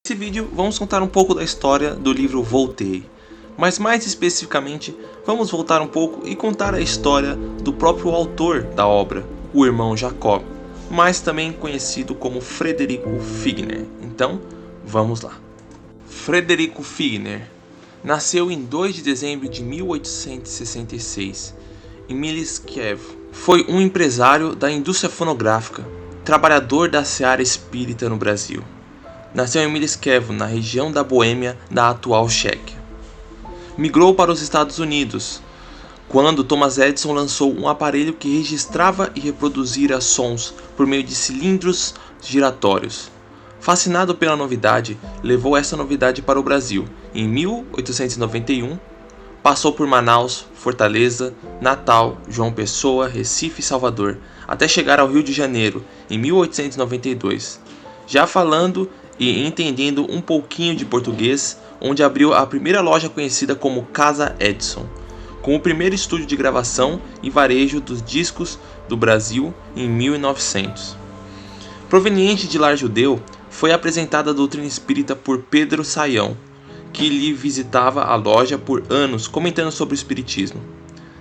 Nesse vídeo vamos contar um pouco da história do livro Voltei, mas mais especificamente vamos voltar um pouco e contar a história do próprio autor da obra, o irmão Jacob, mas também conhecido como Frederico Figner. Então, vamos lá. Frederico Figner nasceu em 2 de dezembro de 1866 em Miliszkev. Foi um empresário da indústria fonográfica, trabalhador da seara espírita no Brasil. Nasceu em Miliszkev, na região da Boêmia da atual Chequia. Migrou para os Estados Unidos, quando Thomas Edison lançou um aparelho que registrava e reproduzia sons por meio de cilindros giratórios. Fascinado pela novidade, levou essa novidade para o Brasil. Em 1891, passou por Manaus, Fortaleza, Natal, João Pessoa, Recife e Salvador, até chegar ao Rio de Janeiro, em 1892. Já falando e entendendo um pouquinho de português, onde abriu a primeira loja conhecida como Casa Edison, com o primeiro estúdio de gravação e varejo dos discos do Brasil em 1900. Proveniente de lar judeu, foi apresentada a doutrina espírita por Pedro Sayão, que lhe visitava a loja por anos comentando sobre o espiritismo.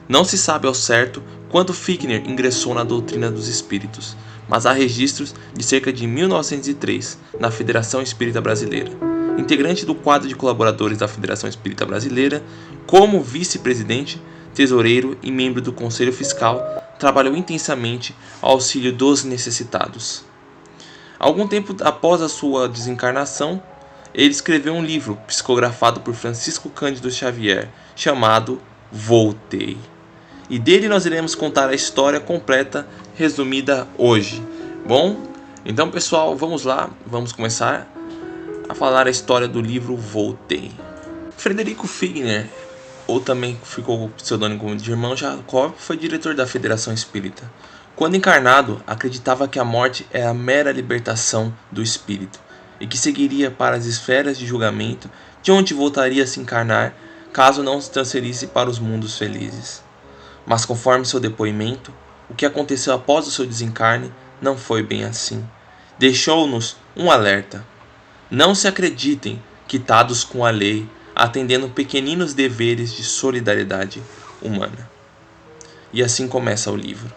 Não se sabe ao certo quando Figner ingressou na doutrina dos espíritos, mas há registros de cerca de 1903 na Federação Espírita Brasileira. Integrante do quadro de colaboradores da Federação Espírita Brasileira, como vice-presidente, tesoureiro e membro do Conselho Fiscal, trabalhou intensamente ao auxílio dos necessitados. Algum tempo após a sua desencarnação, ele escreveu um livro psicografado por Francisco Cândido Xavier, chamado Voltei. E dele nós iremos contar a história completa, resumida hoje. Bom, então pessoal, vamos lá, vamos começar a falar a história do livro Voltei. Frederico Figner, ou também ficou com o pseudônimo de Irmão Jacob, foi diretor da Federação Espírita. Quando encarnado, acreditava que a morte é a mera libertação do espírito e que seguiria para as esferas de julgamento, de onde voltaria a se encarnar caso não se transferisse para os mundos felizes. Mas conforme seu depoimento, o que aconteceu após o seu desencarne não foi bem assim. Deixou-nos um alerta. Não se acreditem quitados com a lei, atendendo pequeninos deveres de solidariedade humana. E assim começa o livro.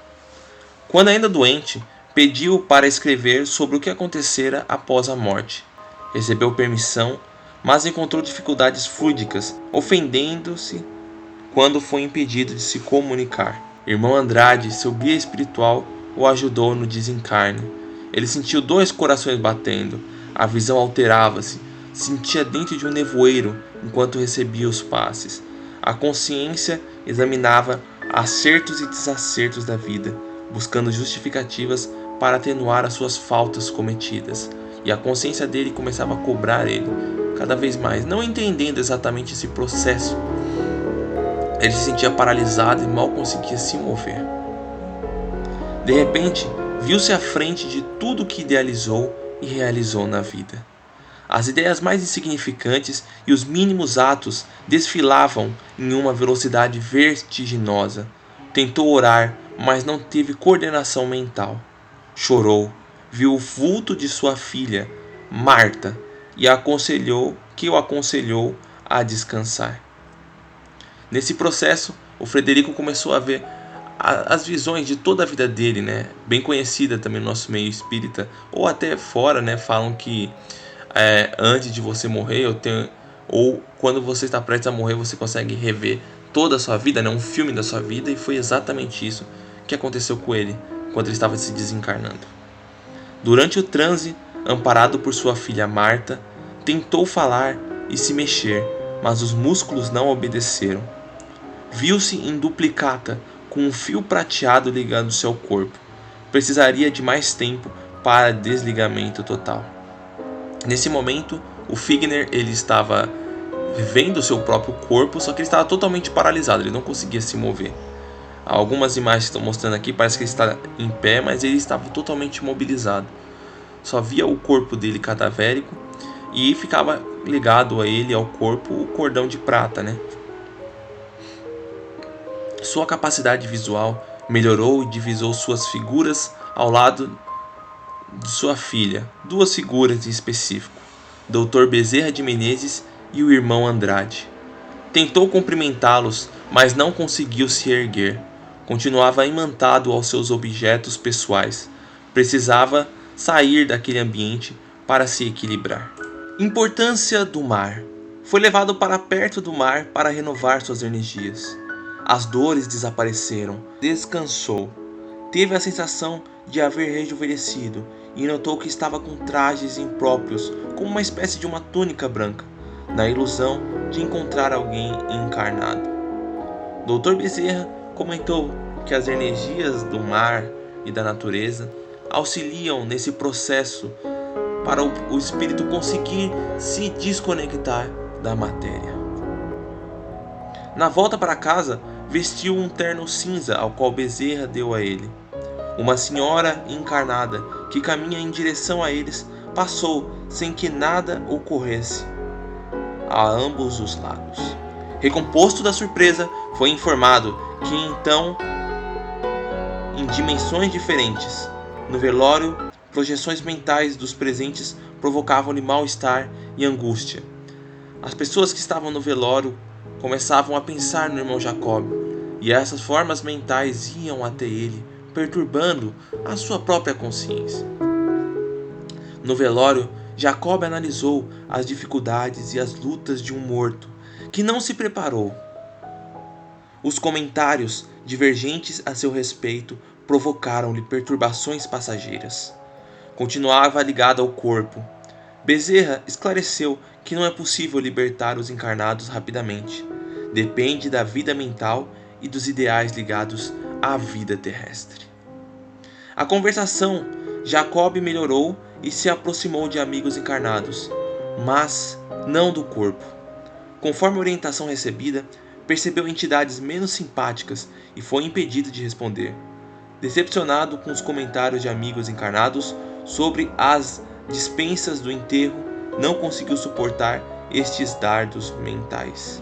Quando ainda doente, pediu para escrever sobre o que acontecera após a morte. Recebeu permissão, mas encontrou dificuldades fluídicas, ofendendo-se quando foi impedido de se comunicar. Irmão Andrade, seu guia espiritual, o ajudou no desencarne. Ele sentiu 2 corações batendo, a visão alterava-se, sentia dentro de um nevoeiro enquanto recebia os passes. A consciência examinava acertos e desacertos da vida, buscando justificativas para atenuar as suas faltas cometidas. E a consciência dele começava a cobrar ele cada vez mais, não entendendo exatamente esse processo. Ele se sentia paralisado e mal conseguia se mover. De repente, viu-se à frente de tudo o que idealizou e realizou na vida. As ideias mais insignificantes e os mínimos atos desfilavam em uma velocidade vertiginosa. Tentou orar, mas não teve coordenação mental. Chorou, viu o vulto de sua filha, Marta, e o aconselhou a descansar. Nesse processo, o Frederico começou a ver as visões de toda a vida dele, né? Bem conhecida também no nosso meio espírita, ou até fora, né? Falam que antes de você morrer, ou quando você está prestes a morrer, você consegue rever toda a sua vida, né? Um filme da sua vida, e foi exatamente isso que aconteceu com ele quando ele estava se desencarnando. Durante o transe, amparado por sua filha Marta, tentou falar e se mexer, mas os músculos não obedeceram. Viu-se em duplicata, com um fio prateado ligando seu corpo. Precisaria de mais tempo para desligamento total. Nesse momento, o Figner ele estava vendo seu próprio corpo, só que ele estava totalmente paralisado, ele não conseguia se mover. Algumas imagens que estão mostrando aqui, parece que ele está em pé, mas ele estava totalmente imobilizado. Só via o corpo dele cadavérico e ficava ligado a ele, ao corpo, o cordão de prata, né? Sua capacidade visual melhorou e divisou suas figuras ao lado de sua filha, 2 figuras em específico. Dr. Bezerra de Menezes e o irmão Andrade. Tentou cumprimentá-los, mas não conseguiu se erguer. Continuava imantado aos seus objetos pessoais. Precisava sair daquele ambiente para se equilibrar. Importância do mar. Foi levado para perto do mar para renovar suas energias. As dores desapareceram. Descansou. Teve a sensação de haver rejuvenescido e notou que estava com trajes impróprios, como uma espécie de uma túnica branca, na ilusão de encontrar alguém encarnado. Dr. Bezerra comentou que as energias do mar e da natureza auxiliam nesse processo para o espírito conseguir se desconectar da matéria. Na volta para casa, vestiu um terno cinza ao qual Bezerra deu a ele. Uma senhora encarnada que caminha em direção a eles passou sem que nada ocorresse a ambos os lados. Recomposto da surpresa, foi informado que então, em dimensões diferentes, no velório, projeções mentais dos presentes provocavam-lhe mal-estar e angústia. As pessoas que estavam no velório começavam a pensar no irmão Jacob, e essas formas mentais iam até ele, perturbando a sua própria consciência. No velório, Jacob analisou as dificuldades e as lutas de um morto que não se preparou. Os comentários divergentes a seu respeito provocaram-lhe perturbações passageiras. Continuava ligado ao corpo. Bezerra esclareceu que não é possível libertar os encarnados rapidamente. Depende da vida mental e dos ideais ligados à vida terrestre. A conversação, Jacob melhorou e se aproximou de amigos encarnados, mas não do corpo. Conforme a orientação recebida, percebeu entidades menos simpáticas e foi impedido de responder. Decepcionado com os comentários de amigos encarnados sobre as dispensas do enterro, não conseguiu suportar estes dardos mentais.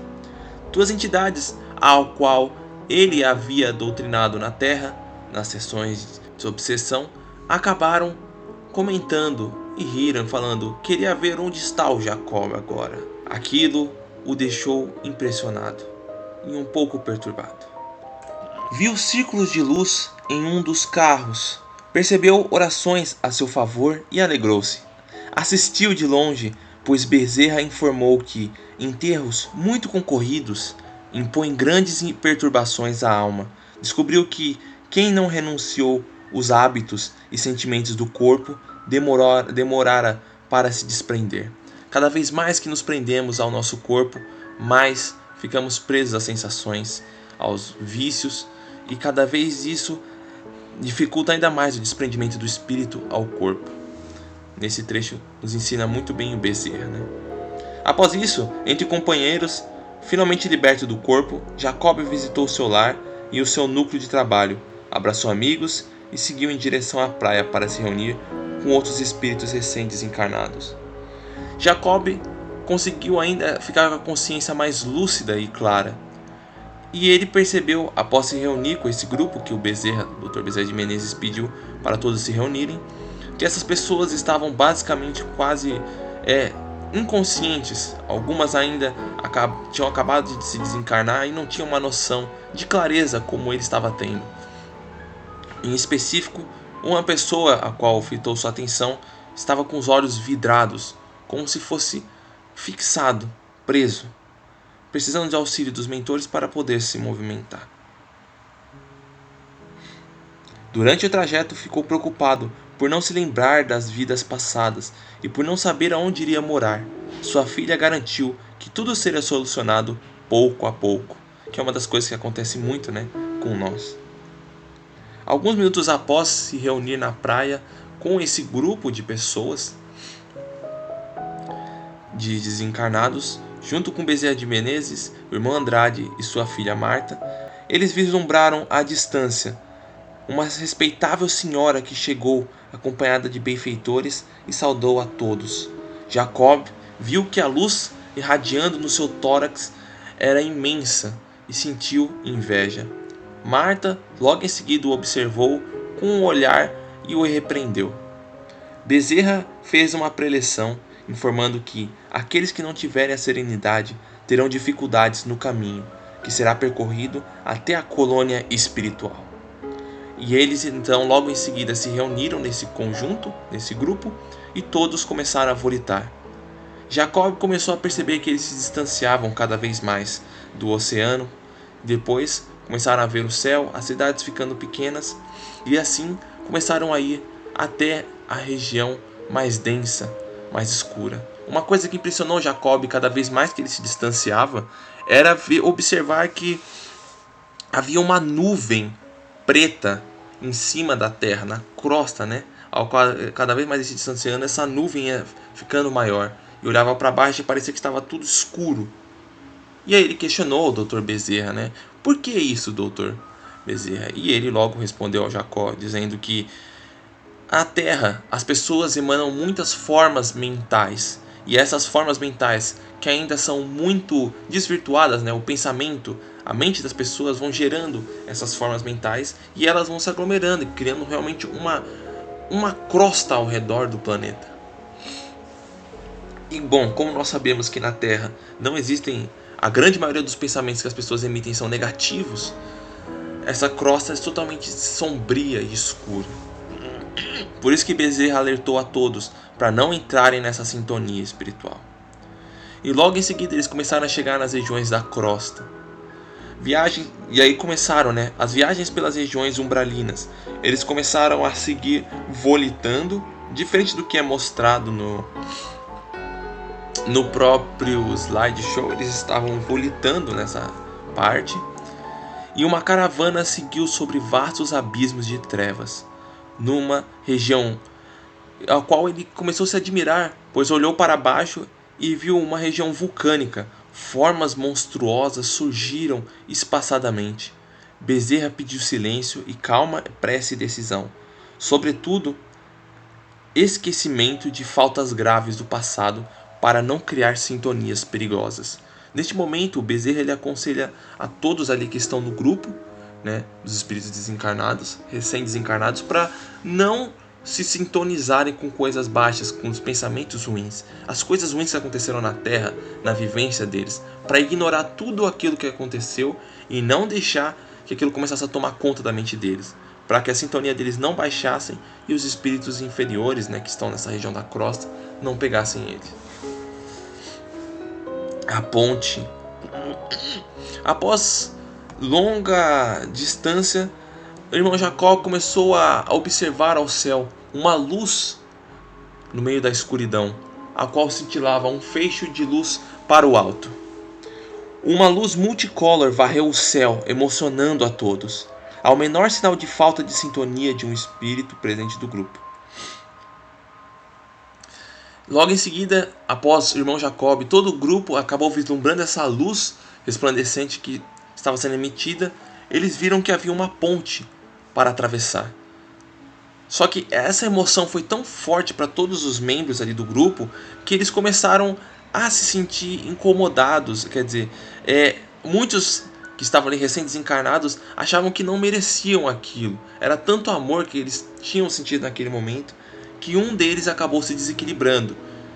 Duas entidades ao qual ele havia doutrinado na Terra, nas sessões de obsessão, acabaram comentando e riram, falando: queria ver onde está o Jacob agora. Aquilo o deixou impressionado e um pouco perturbado. Viu círculos de luz em um dos carros, percebeu orações a seu favor e alegrou-se. Assistiu de longe, pois Bezerra informou que enterros muito concorridos impõem grandes perturbações à alma. Descobriu que quem não renunciou os hábitos e sentimentos do corpo demorara para se desprender. Cada vez mais que nos prendemos ao nosso corpo, mais ficamos presos às sensações, aos vícios, e cada vez isso dificulta ainda mais o desprendimento do espírito ao corpo. Nesse trecho nos ensina muito bem o Bezerra, né? Após isso, entre companheiros, finalmente liberto do corpo, Jacob visitou seu lar e o seu núcleo de trabalho, abraçou amigos e seguiu em direção à praia para se reunir com outros espíritos recentes encarnados. Jacob conseguiu ainda ficar com a consciência mais lúcida e clara. E ele percebeu, após se reunir com esse grupo que o Bezerra, Dr. Bezerra de Menezes, pediu para todos se reunirem, que essas pessoas estavam basicamente quase inconscientes. Algumas ainda tinham acabado de se desencarnar e não tinham uma noção de clareza como ele estava tendo. Em específico, uma pessoa a qual fitou sua atenção estava com os olhos vidrados, como se fosse fixado, preso, precisando de auxílio dos mentores para poder se movimentar. Durante o trajeto ficou preocupado por não se lembrar das vidas passadas e por não saber aonde iria morar. Sua filha garantiu que tudo seria solucionado pouco a pouco, que é uma das coisas que acontece muito, com nós. Alguns minutos após se reunir na praia com esse grupo de pessoas, de desencarnados, junto com Bezerra de Menezes, o irmão Andrade e sua filha Marta, eles vislumbraram à distância uma respeitável senhora que chegou acompanhada de benfeitores e saudou a todos. Jacob viu que a luz irradiando no seu tórax era imensa e sentiu inveja. Marta logo em seguida o observou com um olhar e o repreendeu. Bezerra fez uma preleção informando que aqueles que não tiverem a serenidade terão dificuldades no caminho, que será percorrido até a colônia espiritual. E eles então logo em seguida se reuniram nesse conjunto, nesse grupo, e todos começaram a volitar. Jacob começou a perceber que eles se distanciavam cada vez mais do oceano. Depois começaram a ver o céu, as cidades ficando pequenas, e assim começaram a ir até a região mais densa, mais escura. Uma coisa que impressionou Jacob cada vez mais que ele se distanciava era observar que havia uma nuvem preta em cima da terra, na crosta, né? Ao qual, cada vez mais ele se distanciando, essa nuvem ia ficando maior. E olhava para baixo e parecia que estava tudo escuro. E aí ele questionou o Dr. Bezerra, né? Por que isso, Dr. Bezerra? E ele logo respondeu ao Jacó, dizendo que a Terra, as pessoas emanam muitas formas mentais. E essas formas mentais, que ainda são muito desvirtuadas, né? O pensamento, a mente das pessoas vão gerando essas formas mentais e elas vão se aglomerando e criando realmente uma crosta ao redor do planeta. E bom, como nós sabemos que na Terra não existem, a grande maioria dos pensamentos que as pessoas emitem são negativos, essa crosta é totalmente sombria e escura. Por isso que Bezerra alertou a todos para não entrarem nessa sintonia espiritual. E logo em seguida eles começaram a chegar nas regiões da crosta. E aí começaram, né, as viagens pelas regiões umbralinas. Eles começaram a seguir volitando, diferente do que é mostrado no próprio slideshow. Eles estavam volitando nessa parte. E uma caravana seguiu sobre vastos abismos de trevas, numa região a qual ele começou a se admirar, pois olhou para baixo e viu uma região vulcânica. Formas monstruosas surgiram espaçadamente. Bezerra pediu silêncio e calma, prece e decisão. Sobretudo, esquecimento de faltas graves do passado para não criar sintonias perigosas. Neste momento, o Bezerra ele aconselha a todos ali que estão no grupo, né, dos espíritos desencarnados, recém-desencarnados, para não se sintonizarem com coisas baixas, com os pensamentos ruins, as coisas ruins que aconteceram na Terra, na vivência deles, para ignorar tudo aquilo que aconteceu e não deixar que aquilo começasse a tomar conta da mente deles, para que a sintonia deles não baixassem e os espíritos inferiores, né, que estão nessa região da crosta, não pegassem eles. A ponte. Após longa distância, o irmão Jacó começou a observar ao céu uma luz no meio da escuridão, a qual cintilava um feixe de luz para o alto. Uma luz multicolor varreu o céu, emocionando a todos, ao menor sinal de falta de sintonia de um espírito presente do grupo. Logo em seguida, após o irmão Jacob, todo o grupo acabou vislumbrando essa luz resplandecente que estava sendo emitida. Eles viram que havia uma ponte para atravessar. Só que essa emoção foi tão forte para todos os membros ali do grupo que eles começaram a se sentir incomodados. Quer dizer, muitos que estavam ali recém-desencarnados achavam que não mereciam aquilo. Era tanto amor que eles tinham sentido naquele momento que um deles acabou se desequilibrando,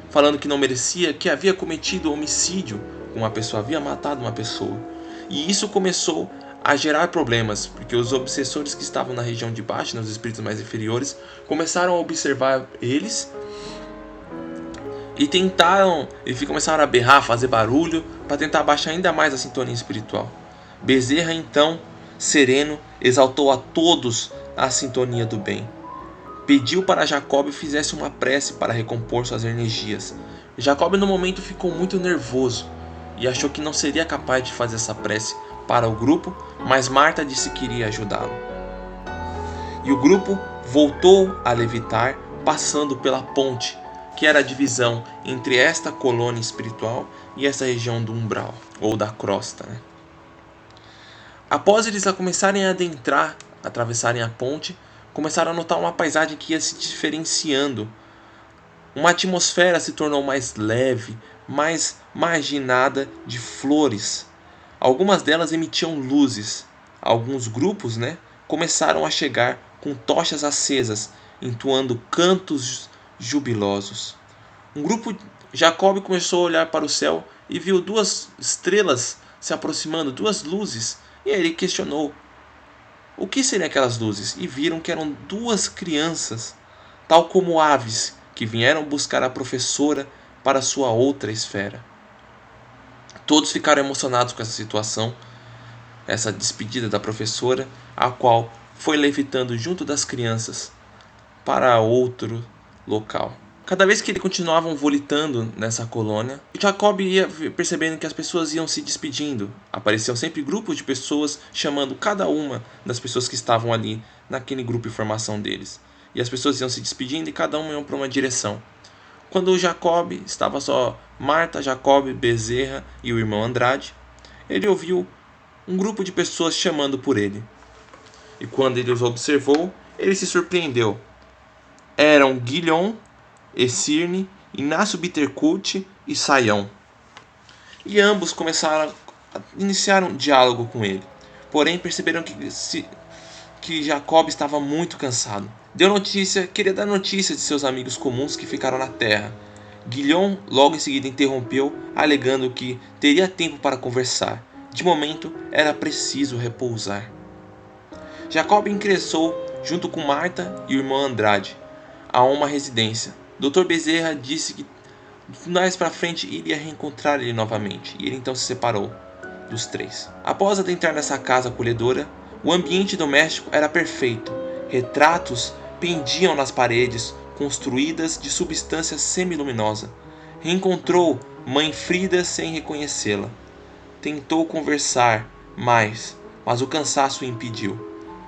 falando que não merecia, que havia cometido homicídio com uma pessoa, havia matado uma pessoa. E isso começou a gerar problemas, porque os obsessores que estavam na região de baixo, nos espíritos mais inferiores, começaram a observar eles e começaram a berrar, fazer barulho, para tentar abaixar ainda mais a sintonia espiritual. Bezerra, então, sereno, exaltou a todos a sintonia do bem. Pediu para Jacob fizesse uma prece para recompor suas energias. Jacob no momento ficou muito nervoso e achou que não seria capaz de fazer essa prece para o grupo, mas Marta disse que iria ajudá-lo. E o grupo voltou a levitar, passando pela ponte, que era a divisão entre esta colônia espiritual e essa região do umbral, ou da crosta, né? Após eles começarem a adentrar, atravessarem a ponte, começaram a notar uma paisagem que ia se diferenciando. Uma atmosfera se tornou mais leve, mais marginada de flores. Algumas delas emitiam luzes. Alguns grupos, começaram a chegar com tochas acesas, entoando cantos jubilosos. Jacob começou a olhar para o céu e viu duas estrelas se aproximando, duas luzes, e aí ele questionou o que seriam aquelas luzes, e viram que eram duas crianças, tal como aves, que vieram buscar a professora para sua outra esfera. Todos ficaram emocionados com essa situação, essa despedida da professora, a qual foi levitando junto das crianças para outro local. Cada vez que eles continuavam volitando nessa colônia, Jacob ia percebendo que as pessoas iam se despedindo. Apareciam sempre grupos de pessoas chamando cada uma das pessoas que estavam ali naquele grupo de formação deles. E as pessoas iam se despedindo e cada uma ia para uma direção. Quando o Jacob estava só Marta, Jacob, Bezerra e o irmão Andrade, ele ouviu um grupo de pessoas chamando por ele. E quando ele os observou, ele se surpreendeu. Eram Guilhom, Esirne, Inácio Bittercut e Saião. E ambos começaram a iniciar um diálogo com ele. Porém, perceberam que Jacob estava muito cansado. Queria dar notícia de seus amigos comuns que ficaram na terra. Guilhom logo em seguida interrompeu, alegando que teria tempo para conversar. De momento, era preciso repousar. Jacob ingressou, junto com Marta e o irmão Andrade, a uma residência. Dr. Bezerra disse que mais para frente iria reencontrar ele novamente, e ele então se separou dos três. Após adentrar nessa casa acolhedora, o ambiente doméstico era perfeito. Retratos pendiam nas paredes, construídas de substância semiluminosa. Reencontrou mãe Frida sem reconhecê-la. Tentou conversar mais, mas o cansaço o impediu.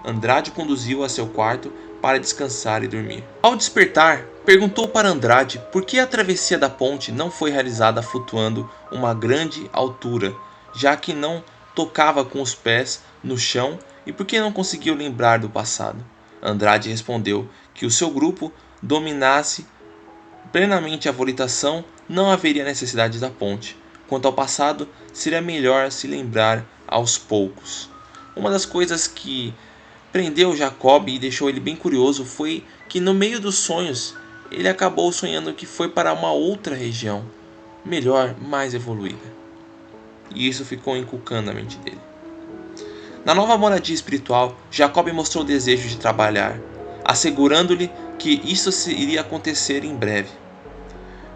Andrade conduziu-o a seu quarto para descansar e dormir. Ao despertar, perguntou para Andrade por que a travessia da ponte não foi realizada flutuando uma grande altura, já que não tocava com os pés no chão, e por que não conseguiu lembrar do passado. Andrade respondeu que o seu grupo dominasse plenamente a volitação, não haveria necessidade da ponte. Quanto ao passado, seria melhor se lembrar aos poucos. Uma das coisas que prendeu Jacob e deixou ele bem curioso foi que no meio dos sonhos ele acabou sonhando que foi para uma outra região, melhor, mais evoluída. E isso ficou inculcando na mente dele. Na nova moradia espiritual, Jacob mostrou o desejo de trabalhar, assegurando-lhe que isso iria acontecer em breve.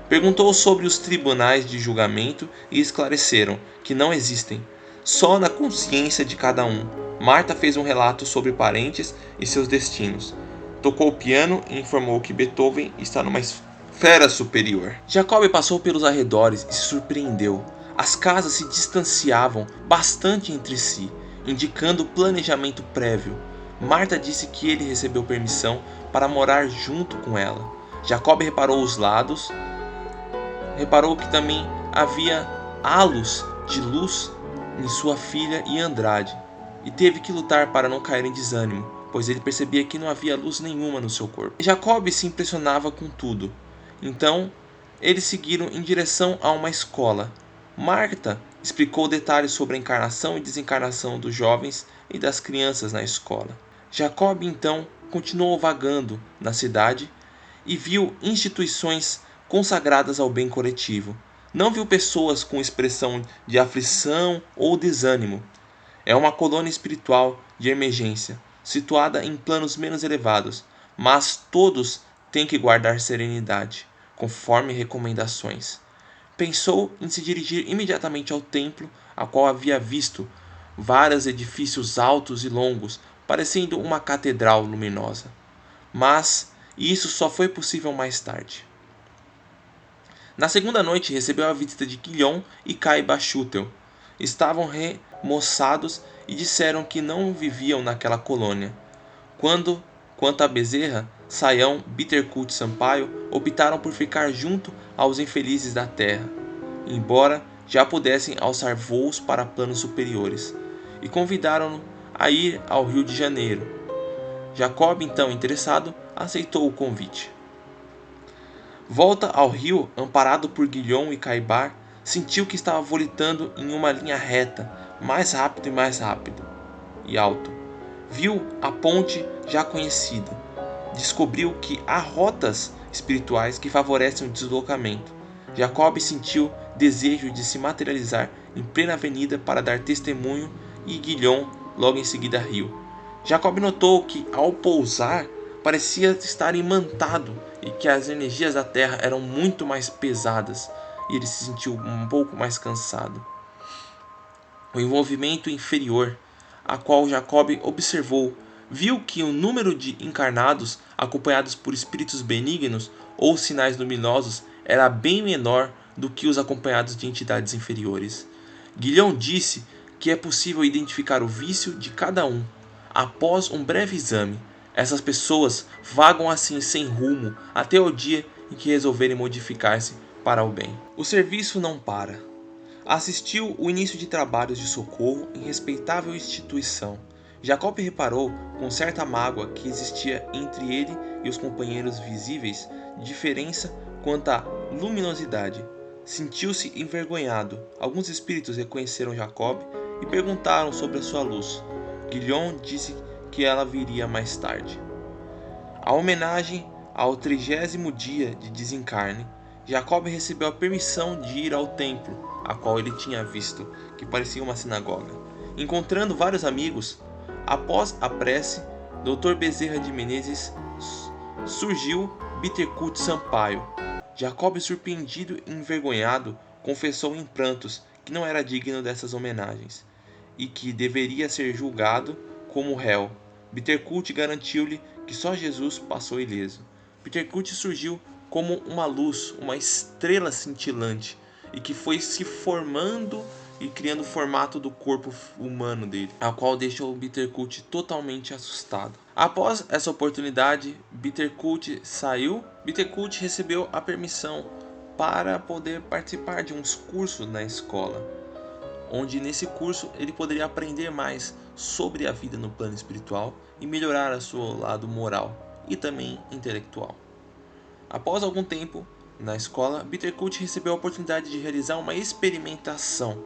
Perguntou sobre os tribunais de julgamento e esclareceram que não existem, só na consciência de cada um. Marta fez um relato sobre parentes e seus destinos. Tocou o piano e informou que Beethoven está numa esfera superior. Jacob passou pelos arredores e se surpreendeu. As casas se distanciavam bastante entre si, indicando planejamento prévio. Marta disse que ele recebeu permissão para morar junto com ela. Jacob reparou os lados, reparou que também havia halos de luz em sua filha e Andrade, e teve que lutar para não cair em desânimo, pois ele percebia que não havia luz nenhuma no seu corpo. Jacob se impressionava com tudo. Então, eles seguiram em direção a uma escola. Marta explicou detalhes sobre a encarnação e desencarnação dos jovens e das crianças na escola. Jacob então continuou vagando na cidade e viu instituições consagradas ao bem coletivo. Não viu pessoas com expressão de aflição ou desânimo. É uma colônia espiritual de emergência, situada em planos menos elevados, mas todos têm que guardar serenidade, conforme recomendações. Pensou em se dirigir imediatamente ao templo, a qual havia visto vários edifícios altos e longos, parecendo uma catedral luminosa. Mas isso só foi possível mais tarde. Na segunda noite recebeu a visita de Guilhom e Caiba Schutel. Estavam remoçados e disseram que não viviam naquela colônia. Quanto a Bezerra, Saião, Bittercut e Sampaio optaram por ficar junto aos infelizes da terra, embora já pudessem alçar voos para planos superiores, e convidaram-no a ir ao Rio de Janeiro. Jacob, então interessado, aceitou o convite. Volta ao rio, amparado por Guilhom e Caibar, sentiu que estava volitando em uma linha reta, mais rápido e alto. Viu a ponte já conhecida. Descobriu que há rotas espirituais que favorecem o deslocamento. Jacob sentiu desejo de se materializar em plena avenida para dar testemunho e Guilhom logo em seguida riu. Jacob notou que, ao pousar, parecia estar imantado e que as energias da terra eram muito mais pesadas e ele se sentiu um pouco mais cansado. O envolvimento inferior, a qual Jacob observou, viu que o número de encarnados acompanhados por espíritos benignos ou sinais luminosos era bem menor do que os acompanhados de entidades inferiores. Guilhom disse que é possível identificar o vício de cada um. Após um breve exame, essas pessoas vagam assim sem rumo até o dia em que resolverem modificar-se para o bem. O serviço não para. Assistiu o início de trabalhos de socorro em respeitável instituição. Jacob reparou com certa mágoa que existia entre ele e os companheiros visíveis diferença quanto à luminosidade. Sentiu-se envergonhado. Alguns espíritos reconheceram Jacob e perguntaram sobre a sua luz. Guilhom disse que ela viria mais tarde. A homenagem ao 30º dia de desencarne, Jacob recebeu a permissão de ir ao templo, a qual ele tinha visto, que parecia uma sinagoga. Encontrando vários amigos, após a prece, Dr. Bezerra de Menezes surgiu Bittercut Sampaio. Jacob, surpreendido e envergonhado, confessou em prantos que não era digno dessas homenagens e que deveria ser julgado como réu. Bittercut garantiu-lhe que só Jesus passou ileso. Bittercut surgiu como uma luz, uma estrela cintilante, e que foi se formando e criando o formato do corpo humano dele, a qual deixou Bittercut totalmente assustado. Após essa oportunidade, Bittercut saiu. Bittercut recebeu a permissão para poder participar de uns cursos na escola, onde nesse curso ele poderia aprender mais sobre a vida no plano espiritual e melhorar o seu lado moral e também intelectual. Após algum tempo na escola, Bittercut recebeu a oportunidade de realizar uma experimentação,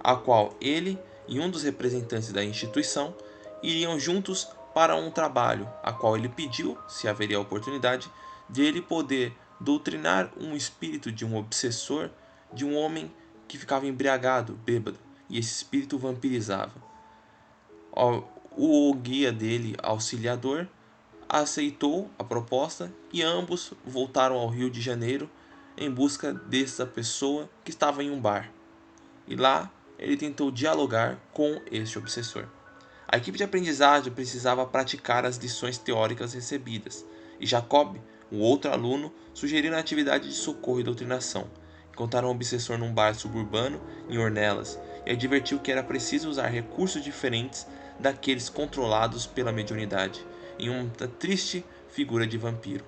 a qual ele e um dos representantes da instituição iriam juntos para um trabalho, a qual ele pediu, se haveria a oportunidade, de ele poder doutrinar um espírito de um obsessor, de um homem que ficava embriagado, bêbado, e esse espírito vampirizava. O guia dele, auxiliador, aceitou a proposta e ambos voltaram ao Rio de Janeiro em busca dessa pessoa que estava em um bar. E lá ele tentou dialogar com este obsessor. A equipe de aprendizagem precisava praticar as lições teóricas recebidas, e Jacob, o outro aluno, sugeriu a atividade de socorro e doutrinação. Encontraram o obsessor num bar suburbano em Ornelas e advertiu que era preciso usar recursos diferentes daqueles controlados pela mediunidade, em uma triste figura de vampiro.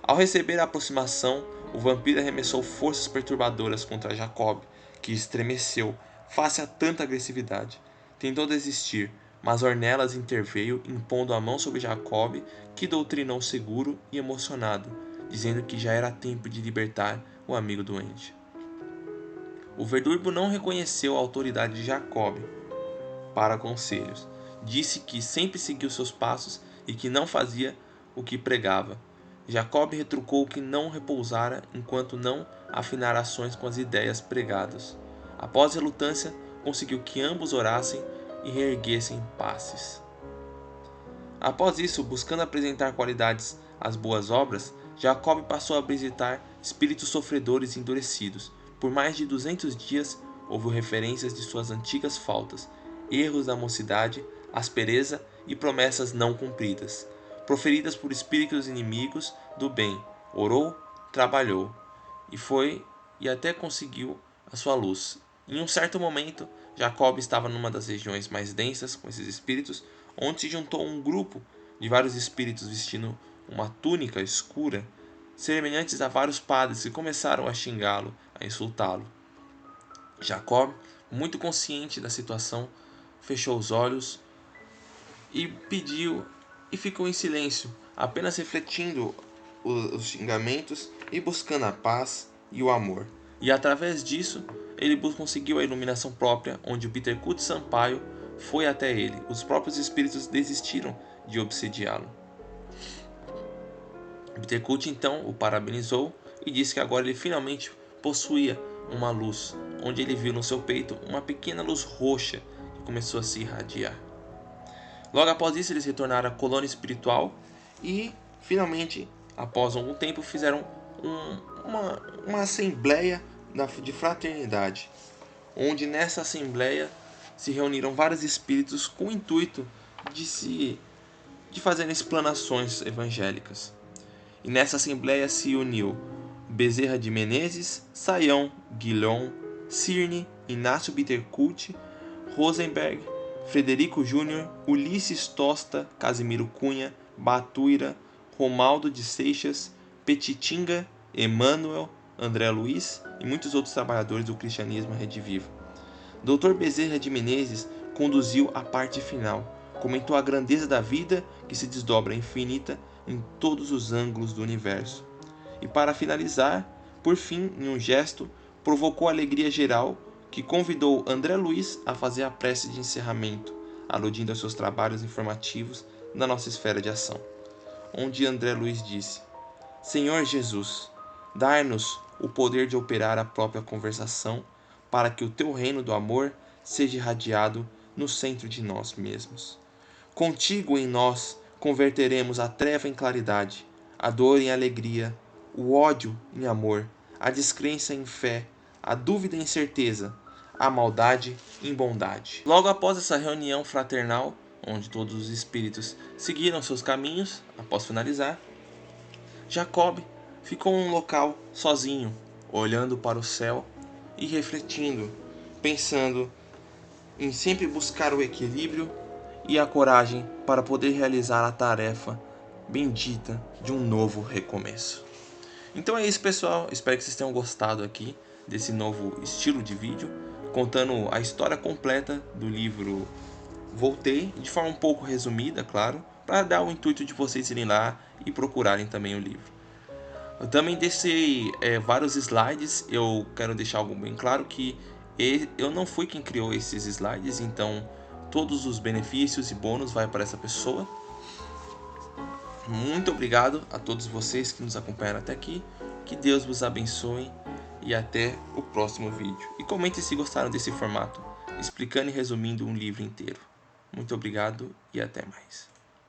Ao receber a aproximação, o vampiro arremessou forças perturbadoras contra Jacob, que estremeceu face a tanta agressividade. Tentou desistir, mas Ornelas interveio, impondo a mão sobre Jacob, que doutrinou seguro e emocionado, dizendo que já era tempo de libertar o amigo doente. O verdugo não reconheceu a autoridade de Jacob para conselhos. Disse que sempre seguiu seus passos e que não fazia o que pregava. Jacob retrucou que não repousara enquanto não afinar ações com as ideias pregadas. Após relutância, conseguiu que ambos orassem e reerguessem passes. Após isso, buscando apresentar qualidades às boas obras, Jacob passou a visitar espíritos sofredores e endurecidos. Por mais de 200 dias, houve referências de suas antigas faltas, erros da mocidade, aspereza e promessas não cumpridas, proferidas por espíritos inimigos do bem. Orou, trabalhou, e até conseguiu a sua luz. Em um certo momento, Jacob estava numa das regiões mais densas com esses espíritos, onde se juntou um grupo de vários espíritos vestindo uma túnica escura, semelhantes a vários padres que começaram a xingá-lo, a insultá-lo. Jacob, muito consciente da situação, fechou os olhos e pediu e ficou em silêncio, apenas refletindo os xingamentos e buscando a paz e o amor. E através disso, ele conseguiu a iluminação própria, onde o Bittercut Sampaio foi até ele. Os próprios espíritos desistiram de obsediá-lo. Bittercut então o parabenizou e disse que agora ele finalmente possuía uma luz, onde ele viu no seu peito uma pequena luz roxa que começou a se irradiar. Logo após isso, eles retornaram à colônia espiritual e, finalmente, após algum tempo, fizeram uma assembleia de fraternidade, onde nessa assembleia se reuniram vários espíritos com o intuito de fazer explanações evangélicas. E nessa assembleia se uniu Bezerra de Menezes, Saião, Guilhom, Cirne, Inácio Bittencourt, Rosenberg, Frederico Júnior, Ulisses Tosta, Casimiro Cunha, Batuira, Romaldo de Seixas, Petitinga, Emmanuel, André Luiz e muitos outros trabalhadores do cristianismo redivivo. Dr. Bezerra de Menezes conduziu a parte final, comentou a grandeza da vida que se desdobra infinita em todos os ângulos do universo. E para finalizar, por fim, em um gesto, provocou alegria geral que convidou André Luiz a fazer a prece de encerramento, aludindo aos seus trabalhos informativos na nossa esfera de ação, onde André Luiz disse: Senhor Jesus, dai-nos o poder de operar a própria conversação para que o teu reino do amor seja irradiado no centro de nós mesmos. Contigo em nós converteremos a treva em claridade, a dor em alegria, o ódio em amor, a descrença em fé, a dúvida em certeza, a maldade em bondade. Logo após essa reunião fraternal, onde todos os espíritos seguiram seus caminhos, após finalizar, Jacob ficou em um local sozinho, olhando para o céu e refletindo, pensando em sempre buscar o equilíbrio e a coragem para poder realizar a tarefa bendita de um novo recomeço. Então é isso, pessoal, espero que vocês tenham gostado aqui desse novo estilo de vídeo, contando a história completa do livro Voltei, de forma um pouco resumida, claro, para dar o intuito de vocês irem lá e procurarem também o livro. Eu também deixei vários slides, eu quero deixar algo bem claro que eu não fui quem criou esses slides, então todos os benefícios e bônus vai para essa pessoa. Muito obrigado a todos vocês que nos acompanharam até aqui, que Deus vos abençoe e até o próximo vídeo. E comentem se gostaram desse formato, explicando e resumindo um livro inteiro. Muito obrigado e até mais.